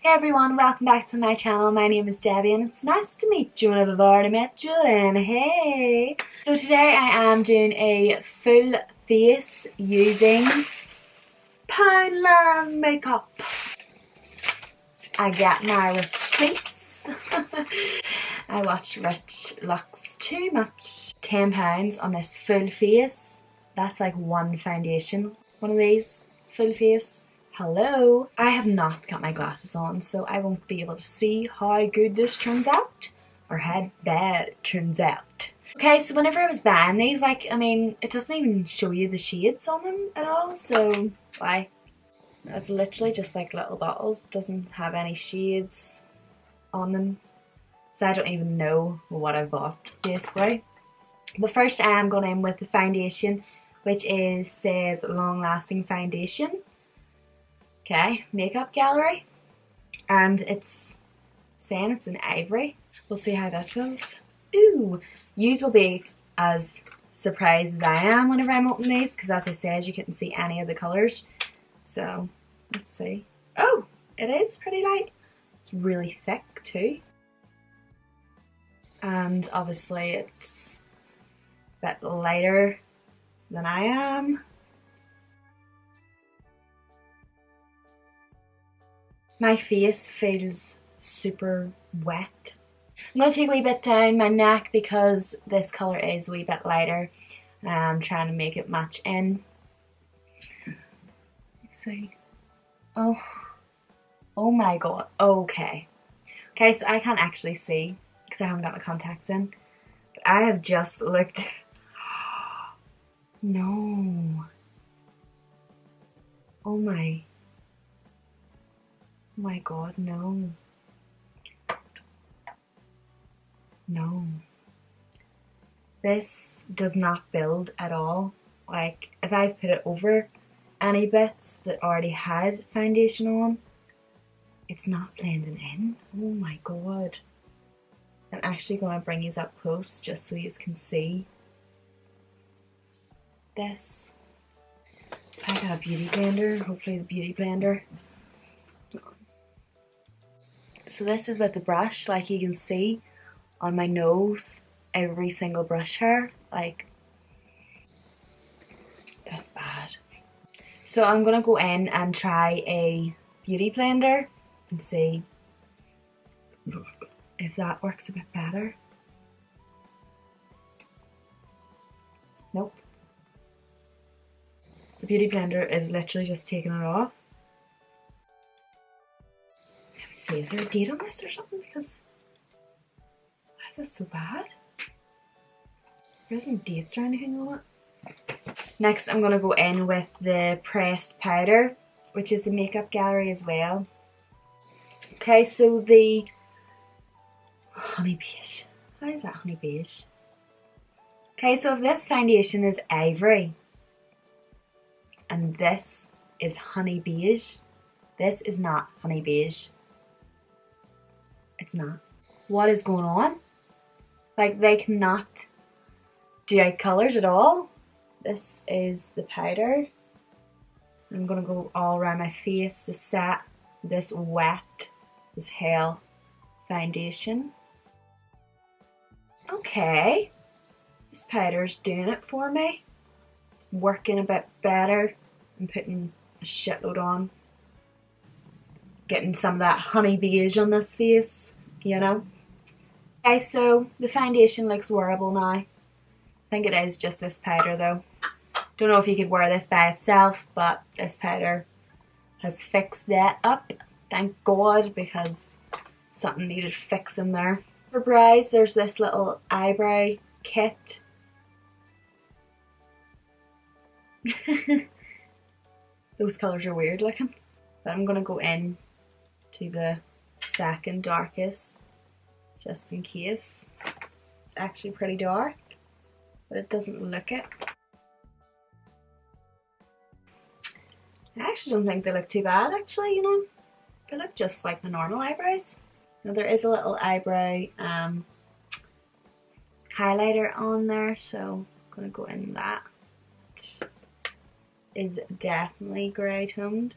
Hey everyone, welcome back to my channel. My name is Debbie and it's nice to meet you, and I've already met you then. Hey! So today I am doing a full face using Poundland makeup. I got my receipts. I watched Rich Looks Too Much. £10 on this full face. That's like one foundation. One of these full face. Hello. I have not got my glasses on, so I won't be able to see how good this turns out or how bad it turns out. Okay, so whenever I was buying these, it doesn't even show you the shades on them at all, so why? It's literally just like little bottles, doesn't have any shades on them, so I don't even know what I bought basically. But first I am going in with the foundation, which says long lasting foundation. Okay, Makeup Gallery, and it's saying it's an ivory. We'll see how this goes. Ooh, yous will be as surprised as I am whenever I'm opening these, because as I said, you couldn't see any of the colours. So let's see. Oh, it is pretty light. It's really thick too, and obviously it's a bit lighter than I am. My face feels super wet. I'm going to take a wee bit down my neck because this colour is a wee bit lighter and I'm trying to make it match in. Let's see. Oh my god. Okay, so I can't actually see because I haven't got my contacts in. But I have just looked. No. Oh my god, no. No. This does not build at all. Like, if I put it over any bits that already had foundation on, it's not blending in. Oh my god. I'm actually going to bring these up close just so you can see this. I got a beauty blender, hopefully the beauty blender. So this is with the brush, like you can see on my nose, every single brush hair, like, that's bad. So I'm gonna go in and try a beauty blender and see if that works a bit better. Nope. The beauty blender is literally just taking it off. Is there a date on this or something? Because why is that so bad? There isn't dates or anything on it. Next I'm going to go in with the pressed powder, which is the Makeup Gallery as well. Okay, so the honey beige. How is that honey beige? Okay, so if this foundation is ivory and this is honey beige, this is not honey beige. It's not. What is going on? Like, they cannot do out colours at all. This is the powder. I'm gonna go all around my face to set this wet as hell foundation. Okay, this powder's doing it for me. It's working a bit better. I'm putting a shitload on. Getting some of that honey beige on this face, you know. Okay, so the foundation looks wearable now. I think it is just this powder though. Don't know if you could wear this by itself, but this powder has fixed that up. Thank God, because something needed fixing there. For brows, there's this little eyebrow kit. Those colours are weird looking. But I'm going to go in to the second darkest, just in case. It's actually pretty dark, but it doesn't look it. I actually don't think they look too bad, actually, you know. They look just like the normal eyebrows. Now there is a little eyebrow highlighter on there, so I'm going to go in that. It is definitely grey toned.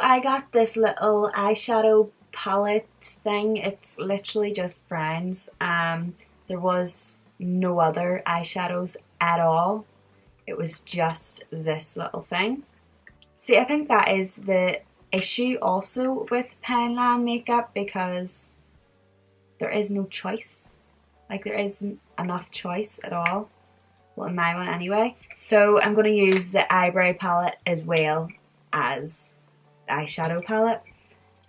I got this little eyeshadow palette thing. It's literally just browns. There was no other eyeshadows at all. It was just this little thing. See, I think that is the issue also with Poundland makeup, because there is no choice. Like, there isn't enough choice at all. Well, in my one anyway. So I'm going to use the eyebrow palette as well as the eyeshadow palette.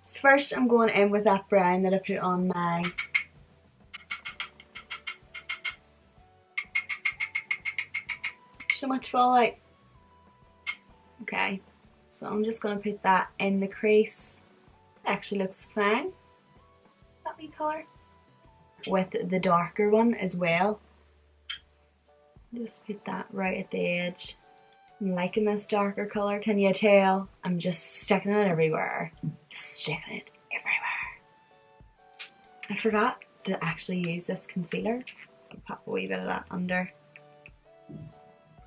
So first I'm going in with that brown that I put on my so much fallout. Okay, so I'm just going to put that in the crease. It actually looks fine, that wee colour. With the darker one as well. Just put that right at the edge. I'm liking this darker colour, can you tell? I'm just sticking it everywhere. Sticking it everywhere. I forgot to actually use this concealer. I'll pop a wee bit of that under.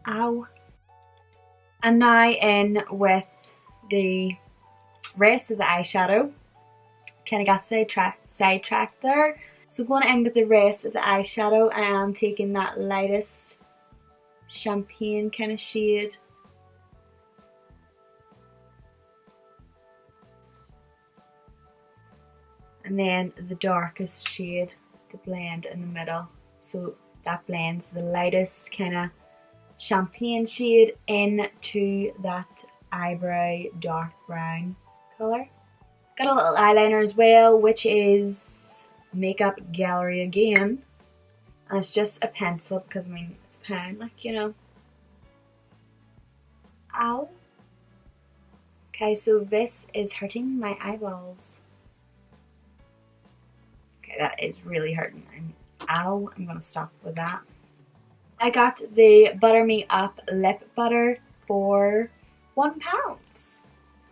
Ow. And now in with the rest of the eyeshadow. Kind of got sidetracked there. So going in with the rest of the eyeshadow, I am taking that lightest champagne kind of shade. And then the darkest shade to blend in the middle. So that blends the lightest kind of champagne shade into that eyebrow dark brown colour. Got a little eyeliner as well, which is Makeup Gallery again. And it's just a pencil because, I mean, it's a pen, like, you know. Ow. Okay, so this is hurting my eyeballs. Okay, that is really hurting. Ow, I'm going to stop with that. I got the Butter Me Up lip butter for £1.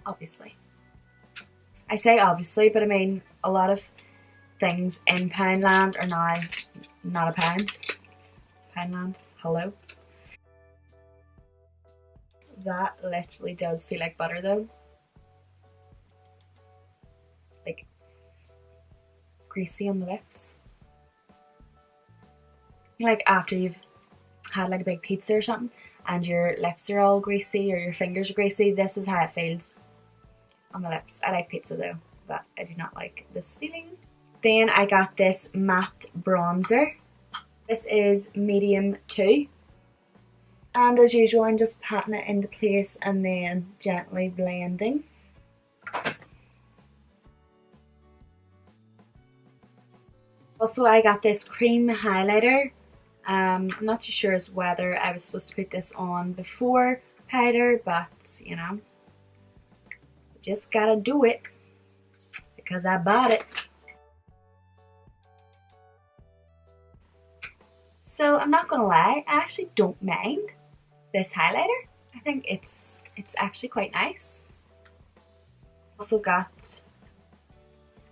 Obviously. I say obviously, but I mean, a lot of things in Poundland are now not a pound. Poundland, hello. That literally does feel like butter though. Like, greasy on the lips. Like after you've had like a big pizza or something and your lips are all greasy or your fingers are greasy, this is how it feels on the lips. I like pizza though, but I do not like this feeling. Then I got this matte bronzer. This is medium 2. And as usual, I'm just patting it into place and then gently blending. Also, I got this cream highlighter. I'm not too sure as whether I was supposed to put this on before powder, but you know, just gotta do it because I bought it. So I'm not gonna lie, I actually don't mind this highlighter. I think it's actually quite nice. Also got,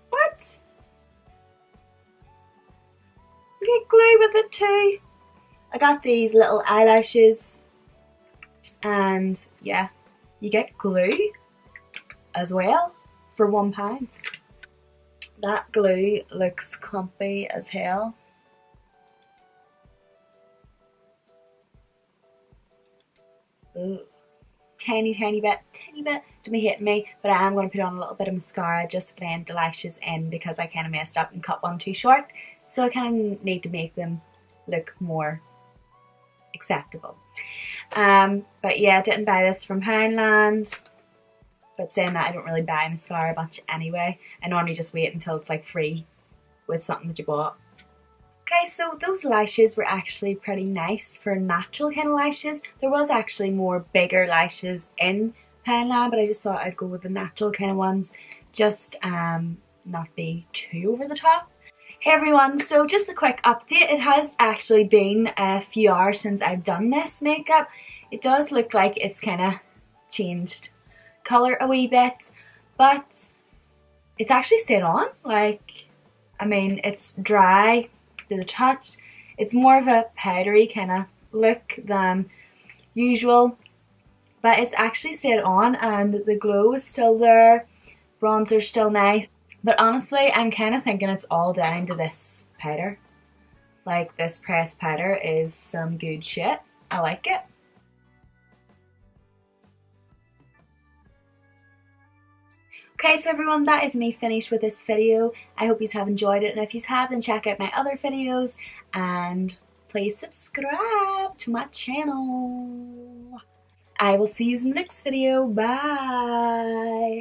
what? You get glue with it too. I got these little eyelashes and yeah, you get glue as well for £1. That glue looks clumpy as hell. Ooh. Tiny bit, don't be hitting me, but I am going to put on a little bit of mascara just to blend the lashes in because I kind of messed up and cut one too short, so I kind of need to make them look more acceptable. But yeah, I didn't buy this from Poundland, but saying that, I don't really buy mascara much anyway. I normally just wait until it's like free with something that you bought. Okay, so those lashes were actually pretty nice for natural kind of lashes. There was actually more bigger lashes in Poundland, but I just thought I'd go with the natural kind of ones, just not be too over the top. Hey everyone, so just a quick update. It has actually been a few hours since I've done this makeup. It does look like it's kind of changed colour a wee bit, but it's actually stayed on. Like, I mean, it's dry to the touch. It's more of a powdery kind of look than usual, but it's actually stayed on and the glow is still there. Bronzer's still nice. But honestly, I'm kind of thinking it's all down to this powder. Like, this pressed powder is some good shit. I like it. Okay, so everyone, that is me finished with this video. I hope you have enjoyed it, and if you have, then check out my other videos and please subscribe to my channel. I will see you in the next video. Bye!